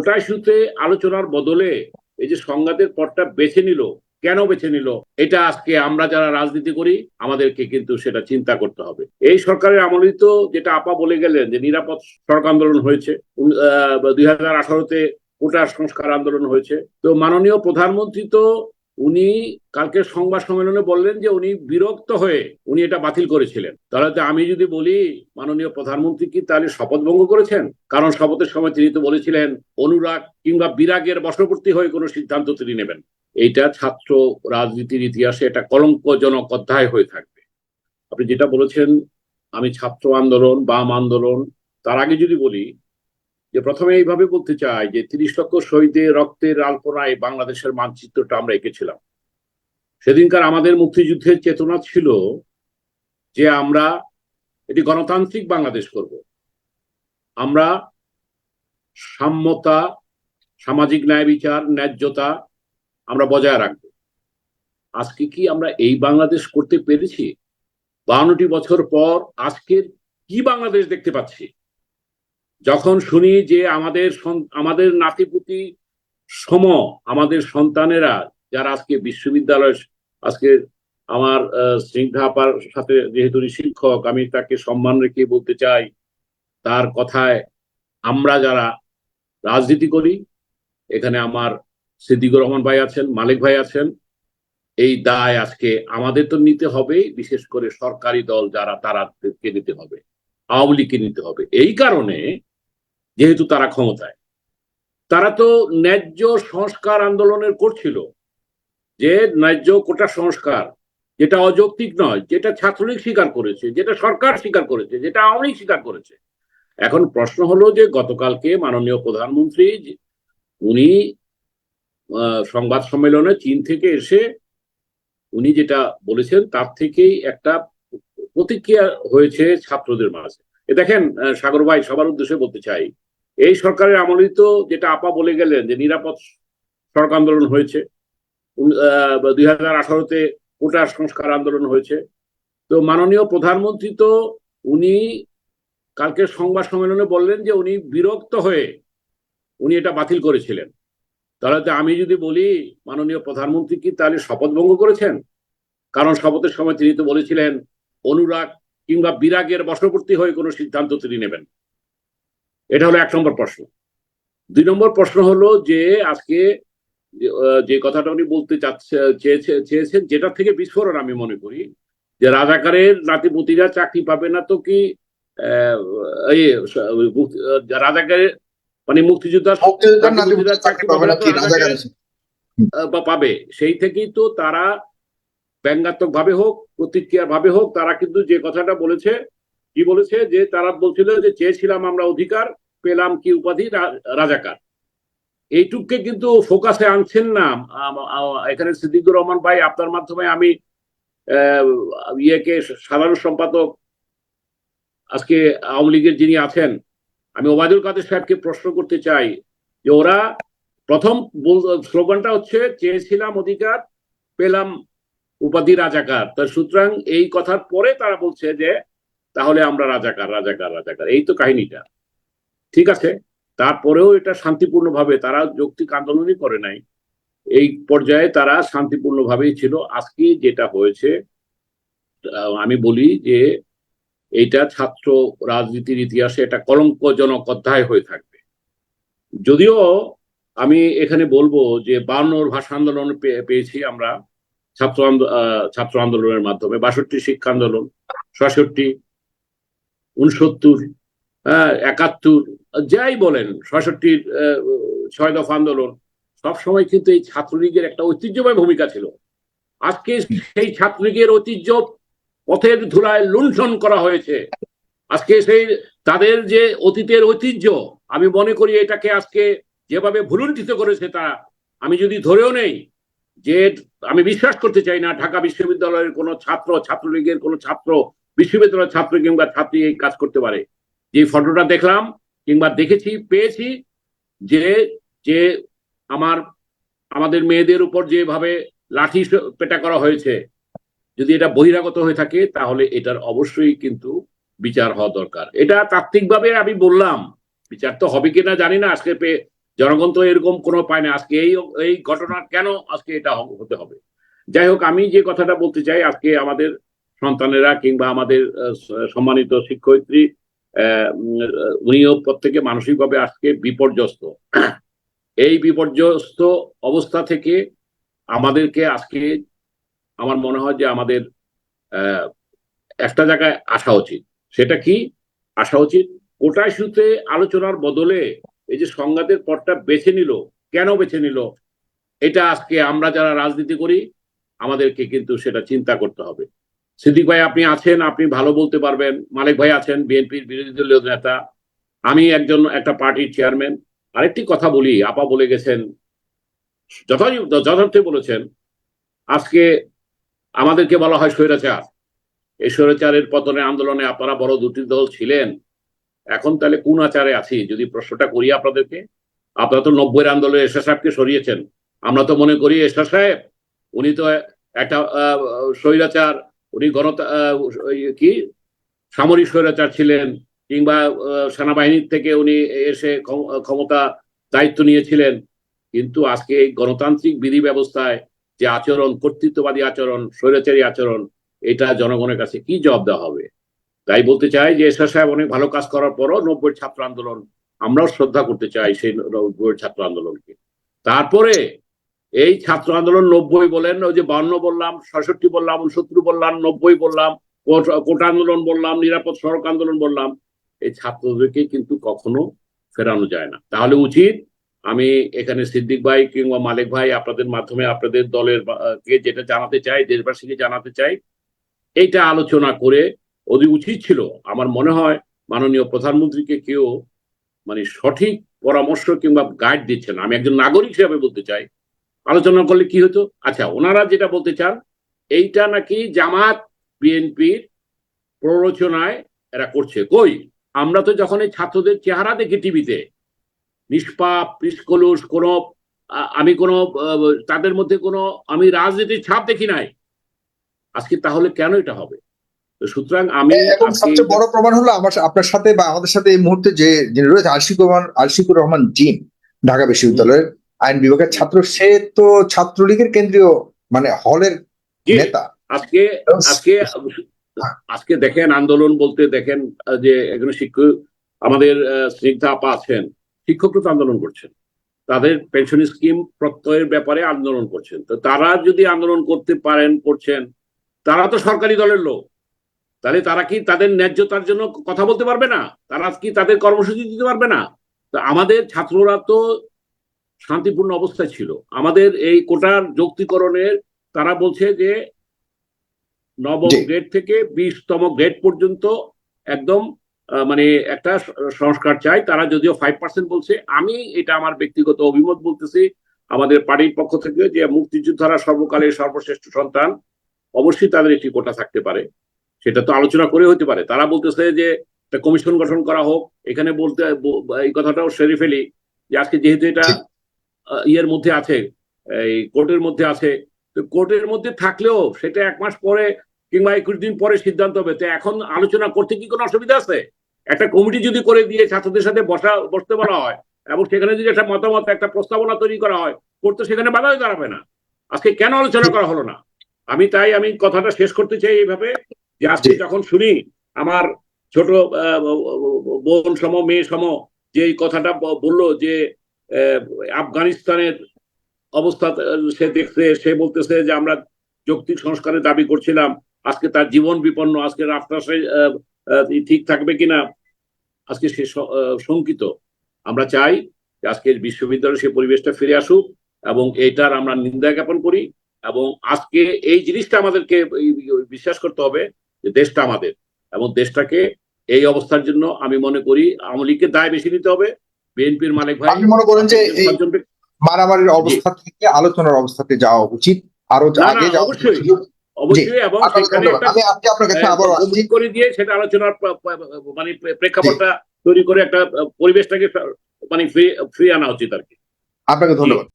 কোটা ইস্যুতে আলোচনার বদলে এই যে সংঘাতের পথটা বেছে নিল, কেন বেছে নিল, এটা আজকে আমরা যারা রাজনীতি করি আমাদেরকে কিন্তু সেটা চিন্তা করতে হবে। এই সরকারের আমলেই তো, যেটা আপা বলে গেলেন, যে নিরাপদ সড়ক আন্দোলন হয়েছে, 2018-তে কোটা সংস্কার আন্দোলন হয়েছে। তো মাননীয় প্রধানমন্ত্রী তো উনি কালকে সংবাদ সম্মেলনে বললেন যে উনি বিরক্ত হয়ে উনি এটা বাতিল করেছিলেন। তাহলে তো আমি যদি বলি মাননীয় প্রধানমন্ত্রী কি তাহলে শপথ ভঙ্গ করেছেন? কারণ শপথের সময় তিনি তো বলেছিলেন অনুরাগ কিংবা বিরাগের বশবর্তী হয়ে কোনো সিদ্ধান্ত তিনি নেবেন। এইটা ছাত্র রাজনীতির ইতিহাসে একটা কলঙ্কজনক অধ্যায় হয়ে থাকবে। আপনি যেটা বলেছেন, আমি ছাত্র আন্দোলন, বাম আন্দোলন, তার আগে যদি বলি যে প্রথমে এইভাবে বলতে চাই যে 30 লক্ষ শহীদের রক্তের আলপনায় বাংলাদেশের মানচিত্রটা আমরা এঁকেছিলাম। সেদিনকার আমাদের মুক্তিযুদ্ধের চেতনা ছিল যে আমরা এটি গণতান্ত্রিক বাংলাদেশ করব, আমরা সাম্যতা, সামাজিক ন্যায় বিচার, ন্যায্যতা আমরা বজায় রাখবো। আজকে কি আমরা এই বাংলাদেশ করতে পেরেছি? 52টি বছর পর আজকের কি বাংলাদেশ দেখতে পাচ্ছি? যখন শুনি যে আমাদের নাতিপুতি সম আমাদের সন্তানেরা যারা আজকে বিশ্ববিদ্যালয়, আজকে আমার স্নিগ্ধা আপার সাথে যেহেতু শিক্ষক, আমি তাকে সম্মান রেখে বলতে চাই, তার কথায় আমরা যারা রাজনীতি করি, এখানে আমার সিদ্দিকুর রহমান ভাই আছেন, মালিক ভাই আছেন, এই দায় আজকে আমাদের তো নিতে হবে, বিশেষ করে সরকারি দল যারা তারাকে নিতে হবে, আওয়ামী লীগকে নিতে হবে। এই কারণে যেহেতু তারা ক্ষমতায়, তারা তো ন্যায্য সংস্কার আন্দোলনের করছিল, যে ন্যায্য কোটা সংস্কার, যেটা অযৌক্তিক নয়, যেটা ছাত্রলীগ স্বীকার করেছে, যেটা সরকার স্বীকার করেছে, যেটা আওয়ামী লীগ স্বীকার করেছে। এখন প্রশ্ন হলো যে গতকালকে মাননীয় প্রধানমন্ত্রী উনি সংবাদ সম্মেলনে চীন থেকে এসে উনি যেটা বলেছেন তার থেকেই একটা প্রতিক্রিয়া হয়েছে ছাত্রদের মাঝে। দেখেন সাগর ভাই, সবার উদ্দেশ্যে বলতে চাই, এই সরকারের আমলেই তো, যেটা আপা বলে গেলেন, যে নিরাপদ সড়ক আন্দোলন হয়েছে, 2018-তে কোটা সংস্কার আন্দোলন হয়েছে। তো মাননীয় প্রধানমন্ত্রী তো উনি কালকে সংবাদ সম্মেলনে বললেন যে উনি বিরক্ত হয়ে উনি এটা বাতিল করেছিলেন। তাহলে তো আমি যদি বলি মাননীয় প্রধানমন্ত্রী কি তাহলে শপথ ভঙ্গ করেছেন? কারণ শপথের সময় তিনি তো বলেছিলেন অনুরাগ কিংবা বিরাগের বশবর্তী হয়ে কোনো সিদ্ধান্ত তিনি নেবেন। এটা হলো 1 নম্বর প্রশ্ন। 2 নম্বর প্রশ্ন হলো যে আজকে যে কথাটা উনি বলতে চেয়েছেন, যেটা থেকে বিস্ফোরণ আমি মনে করি, যে রাজাকারের নাতিপুতিরা চাকরি পাবে না তো কি এই রাজাকারের মানে মুক্তিযোদ্ধার নাতিপুতিরা চাকরি পাবে না বা পাবে, সেই থেকেই তো তারা ব্যঙ্গাত্মক ভাবে হোক, প্রতিক্রিয়া ভাবে হোক, তারা কিন্তু যে কথাটা বলেছে, কি বলেছে, যে তারা বলছিল যে চেয়েছিলাম আমরা অধিকার, পেলাম কি উপাধি, রাজাকার। এইটুককে কিন্তু ফোকাসে আনছেন না। এখানে সিদ্দিকুর রহমান ভাই, আপনার মাধ্যমে আমি ইয়েকে, সাধারণ সম্পাদক আজকে আওয়ামী লীগের যিনি আছেন, আমি ওবায়দুল কাদের সাহেবকে প্রশ্ন করতে চাই যে ওরা প্রথম স্লোগানটা হচ্ছে চেয়েছিলাম অধিকার, পেলাম উপাধি রাজাকার। তার সুতরাং এই কথার পরে তারা বলছে যে তাহলে আমরা রাজাকার রাজাকার রাজাকার, এই তো কাহিনীটা। ঠিক আছে, তারপরেও এটা শান্তিপূর্ণভাবে, তারা যৌক্তিক আন্দোলনই করে নাই, এই পর্যায়ে তারা শান্তিপূর্ণভাবেই ছিল। আজকে যেটা হয়েছে, আমি বলি যে এইটা ছাত্র রাজনীতির ইতিহাসে একটা কলঙ্কজনক অধ্যায় হয়ে থাকবে। যদিও আমি এখানে বলবো যে 52 ভাষা আন্দোলন পেয়েছি আমরা ছাত্র আন্দোলনের মাধ্যমে, 62 শিক্ষা আন্দোলন, 66, 69, 71, যাই বলেন, 66 6 দফা আন্দোলন, সবসময় কিন্তু এই ছাত্রলীগের একটা ঐতিহ্যময় ভূমিকা ছিল। আজকে সেই ছাত্রলীগের ঐতিহ্য পথের ধুলায় লুণ্ঠন করা হয়েছে। আজকে সেই তাদের যে অতীতের ঐতিহ্য, আমি মনে করি এটাকে আজকে যেভাবে ভুলুণ্ঠিত করেছে তারা, আমি যদি ধরেও নেই, যে আমি বিশ্বাস করতে চাই না ঢাকা বিশ্ববিদ্যালয়ের কোনো ছাত্র, ছাত্রলীগের কোনো ছাত্র, বিশ্ববিদ্যালয়ের ছাত্র কিংবা ছাত্রী এই কাজ করতে পারে। যে ফটোটা দেখলাম কিংবা দেখেছি, পেয়েছি, যে যে আমাদের মেয়েদের উপর যেভাবে লাঠি পেটা করা হয়েছে, যদি এটা বহিরাগত হয়ে থাকে তাহলে এটার অবশ্যই কিন্তু বিচার হওয়া দরকার। এটা তাত্ত্বিকভাবে আমি বললাম, বিচার তো হবে কিনা জানি না, আজকে জনগণ তো এরকম কোনো পায় না আজকে এই এই ঘটনা কেন আজকে এটা হতে হবে। যাই হোক, আমি যে কথাটা বলতে চাই, আজকে আমাদের সন্তানেরা কিংবা আমাদের সম্মানিত শিক্ষয়িত্রী উনিও প্রত্যেকে মানসিকভাবে আজকে বিপর্যস্ত। এই বিপর্যস্ত অবস্থা থেকে আমাদেরকে আজকে আমার মনে হয় যে আমাদের একটা জায়গায় আসা উচিত। সেটা কি আসা উচিত? কোটা ইস্যুতে আলোচনার বদলে এই যে সংঘাতের পথটা বেছে নিল, কেন বেছে নিল, এটা আজকে আমরা যারা রাজনীতি করি আমাদেরকে কিন্তু সেটা চিন্তা করতে হবে। সিদ্দিক ভাই আপনি আছেন, আপনি ভালো বলতে পারবেন। মালিক ভাই আছেন, বিএনপির বিরোধী দলীয় নেতা। আমি একটা পার্টির চেয়ারম্যান। আরেকটি কথা বলি, আপা বলে গেছেন, যথার্থ বলেছেন, আজকে আমাদেরকে বলা হয় স্বৈরাচার। এই স্বৈরাচারের পতনের আন্দোলনে আপনারা বড় দুটি দল ছিলেন, এখন তাহলে কোন আচারে আছি যদি প্রশ্নটা করি আপনাদেরকে। আপনারা তো 90-এর আন্দোলনে এরশাদ সাহেবকে সরিয়েছেন। আমরা তো মনে করি এরশাদ সাহেব উনি তো একটা স্বৈরাচার, উনি কি সামরিক স্বৈরাচার ছিলেন, কিংবা সেনাবাহিনীর থেকে উনি এসে ক্ষমতা দায়িত্ব নিয়েছিলেন। কিন্তু আজকে এই গণতান্ত্রিক বিধি ব্যবস্থায় যে আচরণ, কর্তৃত্ববাদী আচরণ, স্বৈরাচারী আচরণ, এটা জনগণের কাছে কি জবাব দেওয়া হবে? তাই বলতে চাই যে এরশাদ সাহেব অনেক ভালো কাজ করার পরও 90-এর ছাত্র আন্দোলন আমরাও শ্রদ্ধা করতে চাই, সেই 90-এর ছাত্র আন্দোলনকে। তারপরে এই ছাত্র আন্দোলন 90 বলেন, ওই যে 52 বললাম, 66 বললাম, 69 বললাম, 90 বললাম, কোটা আন্দোলন বললাম, নিরাপদ সড়ক আন্দোলন বললাম, এই ছাত্রদেরকে কিন্তু কখনো ফেরানো যায় না। তাহলে উচিত, আমি এখানে সিদ্দিক ভাই কিংবা মালিক ভাই আপনাদের মাধ্যমে আপনাদের দলের কে যেটা জানাতে চাই, দেশবাসীকে জানাতে চাই, এইটা আলোচনা করে ওদের উচিত ছিল, আমার মনে হয় মাননীয় প্রধানমন্ত্রীকে কেউ মানে সঠিক পরামর্শ কিংবা গাইড দিচ্ছেন। আমি একজন নাগরিক হিসাবে বলতে চাই, আলোচনা করলে কি হতো, আচ্ছা ওনারা যেটা বলতে চান এইটা নাকি জামাত বিএনপির প্ররোচনায় এরা করছে। কই, আমরা তো যখন এই ছাত্রদের চেহারা দেখি টিভিতে, নিষ্পাপ নিষ্কলুষ, কোন আমি কোন তাদের মধ্যে কোনো আমি রাজনীতির ছাপ দেখি নাই। আজকে তাহলে কেন এটা হবে? সুতরাং আমি এবং সবচেয়ে বড় প্রমাণ হলো আপনার সাথে বা আমাদের সাথে এই মুহূর্তে যিনি রয়েছে আশিকুর রহমান জিন, ঢাকা বিশ্ববিদ্যালয়ের আইন বিভাগের ছাত্র। সে তো ছাত্রলীগের কেন্দ্রীয় মানে হলের নেতা। আজকে আজকে আজকে দেখেন আন্দোলন বলতে, দেখেন যে এখানে শিক্ষক আমাদের স্নিগ্ধা আপা আছেন, শিক্ষকরা তো আন্দোলন করছেন, তাদের পেনশন স্কিম প্রত্যয়ের ব্যাপারে আন্দোলন করছেন। তো তারা যদি আন্দোলন করতে পারেন, করছেন, তারা তো সরকারি দলের লোক, তাহলে তারা কি তাদের ন্যায্যতার জন্য কথা বলতে পারবে না? তারা কি তাদের কর্মসূচি দিতে পারবে না? তো আমাদের ছাত্ররা তো শান্তিপূর্ণ অবস্থায় ছিল। আমাদের এই কোটার যৌক্তিকরণের তারা বলছে যে নবম গ্রেড থেকে 20তম গ্রেড পর্যন্ত একদম মানে একটা সংস্কার চাই। তারা যদিও 5% বলছে, আমি এটা আমার ব্যক্তিগত অভিমত বলতেছি আমাদের পার্টির পক্ষ থেকে, যে মুক্তিযোদ্ধারা সর্বকালের সর্বশ্রেষ্ঠ সন্তান, অবশ্যই তাদের একটি কোটা থাকতে পারে। সেটা তো আলোচনা করে হতে পারে। তারা বলতেছে যে একটা কমিশন গঠন করা হোক। এখানে বলতে এই কথাটাও সেরে ফেলি যে আজকে যেহেতু এটা ইয়ের মধ্যে আছে, এই কোর্টের মধ্যে আছে, তো কোর্টের মধ্যে থাকলেও সেটা 1 মাস পরে কিংবা 21 দিন পরে সিদ্ধান্ত হবে। তো এখন আলোচনা করতে কি কোনো অসুবিধা আছে? একটা কমিটি যদি করে দিয়ে ছাত্রদের সাথে বসতে বলা হয় এবং সেখানে যদি একটা মতামত, একটা প্রস্তাবনা তৈরি করা হয়, করতে সেখানে বাধাই দাঁড়াবে না। আজকে কেন আলোচনা করা হলো না? আমি কথাটা শেষ করতে চাই এইভাবে, যে আজকে যখন শুনি আমার ছোট বোন সম, মেয়ে সম, যে এই কথাটা বললো যে আফগানিস্তানের অবস্থা সে দেখছে, সে বলতেছে যে আমরা যৌক্তিক সংস্কারের দাবি করছিলাম, আজকে তার জীবন বিপন্ন, আজকে রাস্তা ঠিক থাকবে কিনা আজকে সে শঙ্কিত। আমরা চাই যে আজকের বিশ্ববিদ্যালয়ে সে পরিবেশটা ফিরে আসুক এবং এইটার আমরা নিন্দা জ্ঞাপন করি। এবং আজকে এই জিনিসটা আমাদেরকে বিশ্বাস করতে হবে যে দেশটা আমাদের, এবং দেশটাকে এই অবস্থার জন্য আমি মনে করি আওয়ামী লীগকে দায় বেশি নিতে হবে। বিএনপির মালিক ভাই, আপনি মনে করেন যে এই মারামারির অবস্থা থেকে আলোচনার অবস্থাতে যাওয়া উচিত, আরো আগে যাওয়া উচিত? অবশ্যই, এবং সেখানে আমি আজকে আপনার কাছে আবার আসছি করে দিয়ে সেটা আলোচনার মানে প্রেক্ষাপটটা তৈরি করে একটা পরিবেশটাকে মানে ফ্রি আনা উচিত আর কি। আপনাকে ধন্যবাদ।